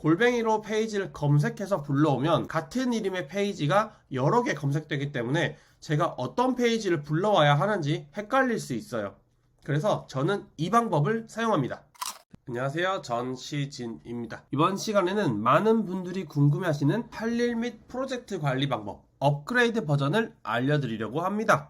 골뱅이로 페이지를 검색해서 불러오면 같은 이름의 페이지가 여러 개 검색되기 때문에 제가 어떤 페이지를 불러와야 하는지 헷갈릴 수 있어요. 그래서 저는 이 방법을 사용합니다. 안녕하세요, 전시진입니다. 이번 시간에는 많은 분들이 궁금해하시는 할 일 및 프로젝트 관리 방법 업그레이드 버전을 알려드리려고 합니다.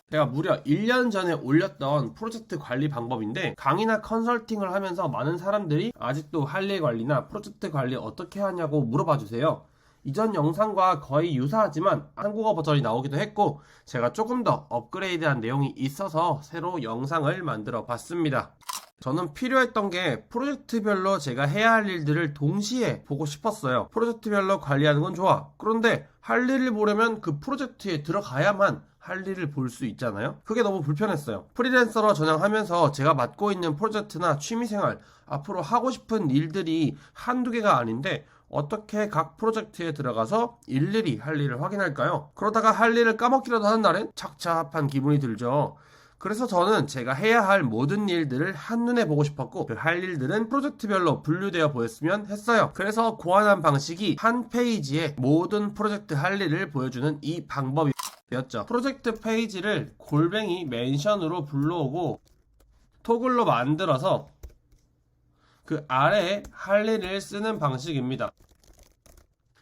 제가 무려 1년 전에 올렸던 프로젝트 관리 방법인데, 강의나 컨설팅을 하면서 많은 사람들이 아직도 할 일 관리나 프로젝트 관리 어떻게 하냐고 물어봐 주세요. 이전 영상과 거의 유사하지만 한국어 버전이 나오기도 했고, 제가 조금 더 업그레이드한 내용이 있어서 새로 영상을 만들어 봤습니다. 저는 필요했던 게 프로젝트별로 제가 해야 할 일들을 동시에 보고 싶었어요. 프로젝트별로 관리하는 건 좋아. 그런데 할 일을 보려면 그 프로젝트에 들어가야만 할 일을 볼 수 있잖아요. 그게 너무 불편했어요. 프리랜서로 전향하면서 제가 맡고 있는 프로젝트나 취미생활, 앞으로 하고 싶은 일들이 한두 개가 아닌데 어떻게 각 프로젝트에 들어가서 일일이 할 일을 확인할까요? 그러다가 할 일을 까먹기라도 하는 날엔 착잡한 기분이 들죠. 그래서 저는 제가 해야 할 모든 일들을 한눈에 보고 싶었고, 그 할 일들은 프로젝트별로 분류되어 보였으면 했어요. 그래서 고안한 방식이 한 페이지에 모든 프로젝트 할 일을 보여주는 이 방법이 되었죠. 프로젝트 페이지를 골뱅이 멘션으로 불러오고 토글로 만들어서 그 아래에 할 일을 쓰는 방식입니다.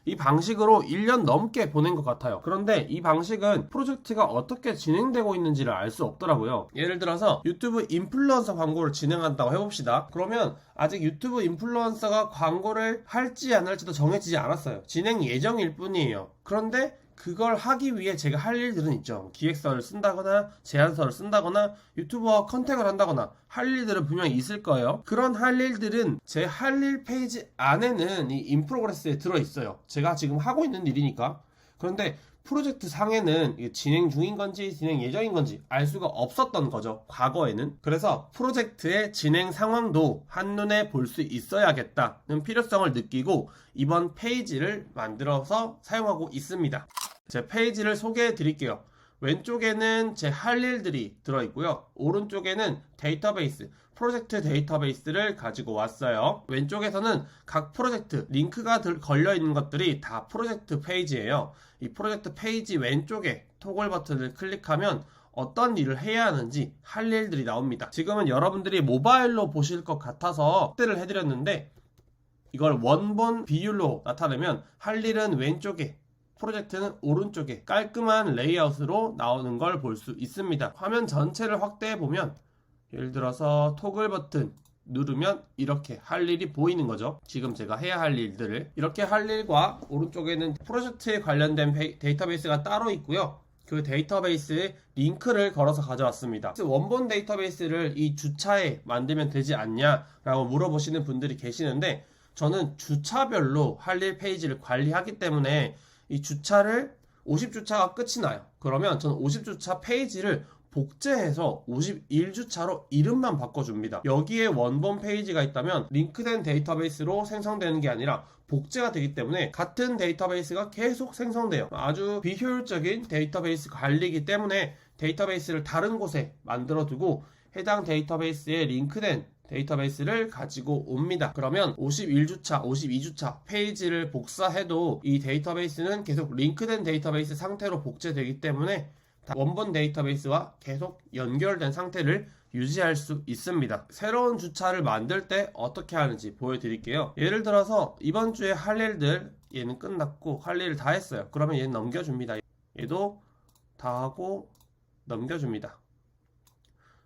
이 방식으로 1년 넘게 보낸 것 같아요. 그런데 이 방식은 프로젝트가 어떻게 진행되고 있는지를 알 수 없더라고요. 예를 들어서 유튜브 인플루언서 광고를 진행한다고 해봅시다. 그러면 아직 유튜브 인플루언서가 광고를 할지 안 할지도 정해지지 않았어요. 진행 예정일 뿐이에요. 그런데 그걸 하기 위해 제가 할 일들은 있죠. 기획서를 쓴다거나 제안서를 쓴다거나 유튜버와 컨택을 한다거나 할 일들은 분명히 있을 거예요. 그런 할 일들은 제 할 일 페이지 안에는 이 인프로그레스에 들어있어요. 제가 지금 하고 있는 일이니까. 그런데 프로젝트 상에는 이게 진행 중인 건지 진행 예정인 건지 알 수가 없었던 거죠, 과거에는. 그래서 프로젝트의 진행 상황도 한눈에 볼 수 있어야겠다는 필요성을 느끼고 이번 페이지를 만들어서 사용하고 있습니다. 제 페이지를 소개해 드릴게요. 왼쪽에는 제 할 일들이 들어있고요. 오른쪽에는 데이터베이스, 프로젝트 데이터베이스를 가지고 왔어요. 왼쪽에서는 각 프로젝트 링크가 걸려있는 것들이 다 프로젝트 페이지예요. 이 프로젝트 페이지 왼쪽에 토글 버튼을 클릭하면 어떤 일을 해야 하는지 할 일들이 나옵니다. 지금은 여러분들이 모바일로 보실 것 같아서 확대를 해드렸는데, 이걸 원본 비율로 나타내면 할 일은 왼쪽에, 프로젝트는 오른쪽에 깔끔한 레이아웃으로 나오는 걸 볼 수 있습니다. 화면 전체를 확대해 보면, 예를 들어서 토글 버튼 누르면 이렇게 할 일이 보이는 거죠. 지금 제가 해야 할 일들을 이렇게 할 일과 오른쪽에는 프로젝트에 관련된 데이터베이스가 따로 있고요. 그 데이터베이스에 링크를 걸어서 가져왔습니다. 원본 데이터베이스를 이 주차에 만들면 되지 않냐 라고 물어보시는 분들이 계시는데, 저는 주차별로 할 일 페이지를 관리하기 때문에 이 주차를 50주차가 끝이 나요. 그러면 저는 50주차 페이지를 복제해서 51주차로 이름만 바꿔줍니다. 여기에 원본 페이지가 있다면 링크된 데이터베이스로 생성되는 게 아니라 복제가 되기 때문에 같은 데이터베이스가 계속 생성돼요. 아주 비효율적인 데이터베이스 관리이기 때문에 데이터베이스를 다른 곳에 만들어 두고 해당 데이터베이스에 링크된 데이터베이스를 가지고 옵니다. 그러면 51주차, 52주차 페이지를 복사해도 이 데이터베이스는 계속 링크된 데이터베이스 상태로 복제되기 때문에 원본 데이터베이스와 계속 연결된 상태를 유지할 수 있습니다. 새로운 주차를 만들 때 어떻게 하는지 보여드릴게요. 예를 들어서 이번 주에 할 일들, 얘는 끝났고 할 일을 다 했어요. 그러면 얘는 넘겨줍니다. 얘도 다 하고 넘겨줍니다.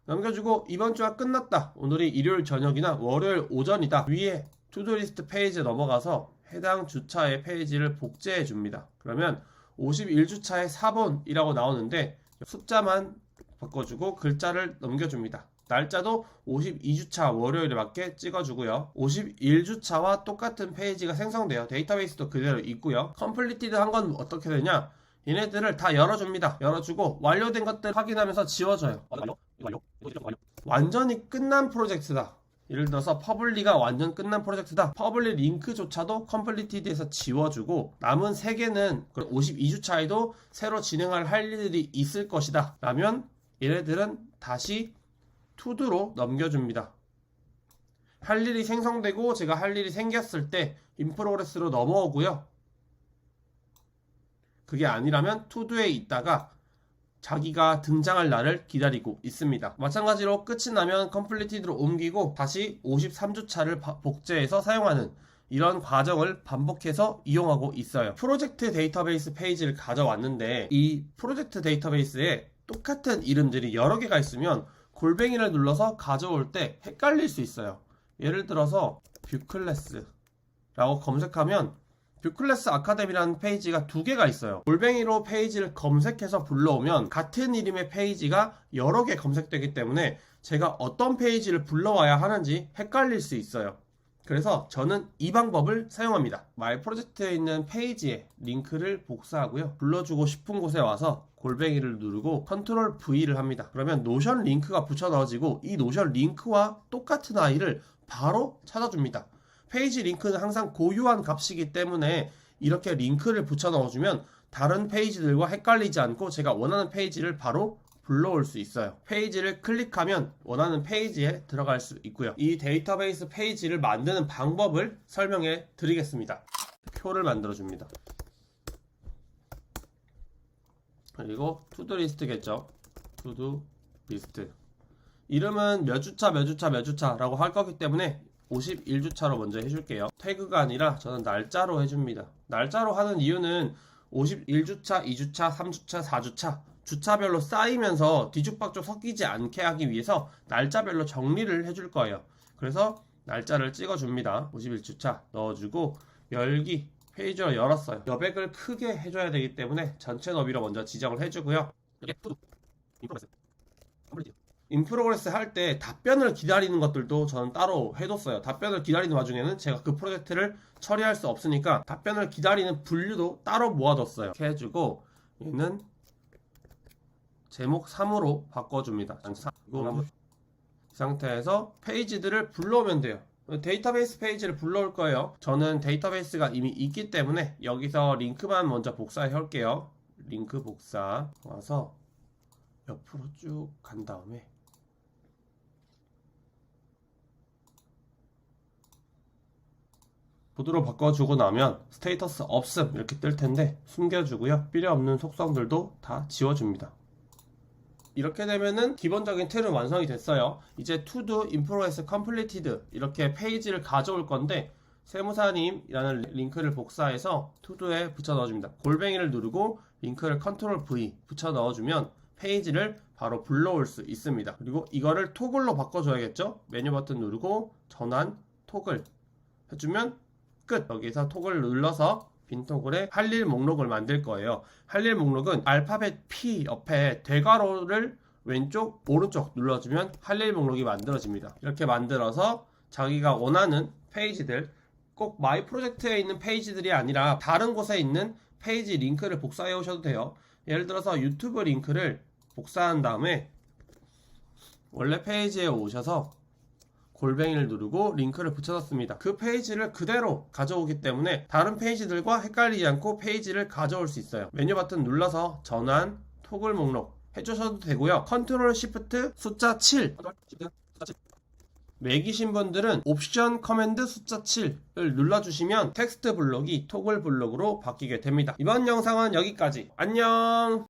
넘겨주고 이번 주가 끝났다. 오늘이 일요일 저녁이나 월요일 오전이다. 위에 투두리스트 페이지에 넘어가서 해당 주차의 페이지를 복제해 줍니다. 그러면 51주차의 4번이라고 나오는데 숫자만 바꿔주고 글자를 넘겨줍니다. 날짜도 52주차 월요일에 맞게 찍어주고요. 51주차와 똑같은 페이지가 생성돼요. 데이터베이스도 그대로 있고요. 컴플리티드 한 건 어떻게 되냐? 얘네들을 다 열어줍니다. 열어주고 완료된 것들 확인하면서 지워줘요. 완전히 끝난 프로젝트다. 예를 들어서 퍼블리가 완전 끝난 프로젝트다. 퍼블리 링크조차도 컴플리티드에서 지워주고 남은 3개는 52주차에도 새로 진행할 할 일들이 있을 것이다 라면 얘네들은 다시 투두로 넘겨줍니다. 할 일이 생성되고 제가 할 일이 생겼을 때 인프로그레스로 넘어오고요. 그게 아니라면 투두에 있다가 자기가 등장할 날을 기다리고 있습니다. 마찬가지로 끝이 나면 컴플리티드로 옮기고 다시 53주차를 복제해서 사용하는 이런 과정을 반복해서 이용하고 있어요. 프로젝트 데이터베이스 페이지를 가져왔는데 이 프로젝트 데이터베이스에 똑같은 이름들이 여러 개가 있으면 골뱅이를 눌러서 가져올 때 헷갈릴 수 있어요. 예를 들어서 뷰클래스 라고 검색하면 뷰클래스 아카데미라는 페이지가 두 개가 있어요. 골뱅이로 페이지를 검색해서 불러오면 같은 이름의 페이지가 여러 개 검색되기 때문에 제가 어떤 페이지를 불러와야 하는지 헷갈릴 수 있어요. 그래서 저는 이 방법을 사용합니다. 마이 프로젝트에 있는 페이지에 링크를 복사하고요. 불러주고 싶은 곳에 와서 골뱅이를 누르고 컨트롤 V를 합니다. 그러면 노션 링크가 붙여 넣어지고 이 노션 링크와 똑같은 아이를 바로 찾아줍니다. 페이지 링크는 항상 고유한 값이기 때문에 이렇게 링크를 붙여 넣어주면 다른 페이지들과 헷갈리지 않고 제가 원하는 페이지를 바로 불러올 수 있어요. 페이지를 클릭하면 원하는 페이지에 들어갈 수 있고요. 이 데이터베이스 페이지를 만드는 방법을 설명해 드리겠습니다. 표를 만들어 줍니다. 그리고 투두 리스트겠죠. 투두 리스트. 이름은 몇 주차 몇 주차 몇 주차라고 할 거기 때문에 51주차로 먼저 해줄게요. 태그가 아니라 저는 날짜로 해줍니다. 날짜로 하는 이유는 51주차, 2주차, 3주차, 4주차 주차별로 쌓이면서 뒤죽박죽 섞이지 않게 하기 위해서 날짜별로 정리를 해줄 거예요. 그래서 날짜를 찍어줍니다. 51주차 넣어주고 열기 페이지로 열었어요. 여백을 크게 해줘야 되기 때문에 전체 너비로 먼저 지정을 해주고요. 인프로그레스 할 때 답변을 기다리는 것들도 저는 따로 해뒀어요. 답변을 기다리는 와중에는 제가 그 프로젝트를 처리할 수 없으니까 답변을 기다리는 분류도 따로 모아뒀어요. 이렇게 해주고 얘는 제목 3으로 바꿔줍니다. 이 상태에서 페이지들을 불러오면 돼요. 데이터베이스 페이지를 불러올 거예요. 저는 데이터베이스가 이미 있기 때문에 여기서 링크만 먼저 복사해 올게요. 링크 복사 와서 옆으로 쭉 간 다음에 보드로 바꿔주고 나면 스테이터스 없음 이렇게 뜰 텐데 숨겨주고요. 필요 없는 속성들도 다 지워줍니다. 이렇게 되면은 기본적인 틀은 완성이 됐어요. 이제 투두 인프로그레스 컴플리티드 이렇게 페이지를 가져올 건데 세무사님이라는 링크를 복사해서 투두에 붙여 넣어줍니다. 골뱅이를 누르고 링크를 컨트롤 V 붙여 넣어주면 페이지를 바로 불러올 수 있습니다. 그리고 이거를 토글로 바꿔줘야겠죠. 메뉴 버튼 누르고 전환 토글 해주면 끝. 여기서 토글 눌러서 빈 토글에 할 일 목록을 만들 거예요. 할 일 목록은 알파벳 P 옆에 대괄호를 왼쪽 오른쪽 눌러주면 할 일 목록이 만들어집니다. 이렇게 만들어서 자기가 원하는 페이지들, 꼭 마이 프로젝트에 있는 페이지들이 아니라 다른 곳에 있는 페이지 링크를 복사해 오셔도 돼요. 예를 들어서 유튜브 링크를 복사한 다음에 원래 페이지에 오셔서 골뱅이를 누르고 링크를 붙여놨습니다. 그 페이지를 그대로 가져오기 때문에 다른 페이지들과 헷갈리지 않고 페이지를 가져올 수 있어요. 메뉴 버튼 눌러서 전환 토글 목록 해주셔도 되고요. 컨트롤 시프트 숫자 7 맥이신 분들은 옵션 커맨드 숫자 7을 눌러주시면 텍스트 블록이 토글 블록으로 바뀌게 됩니다. 이번 영상은 여기까지. 안녕.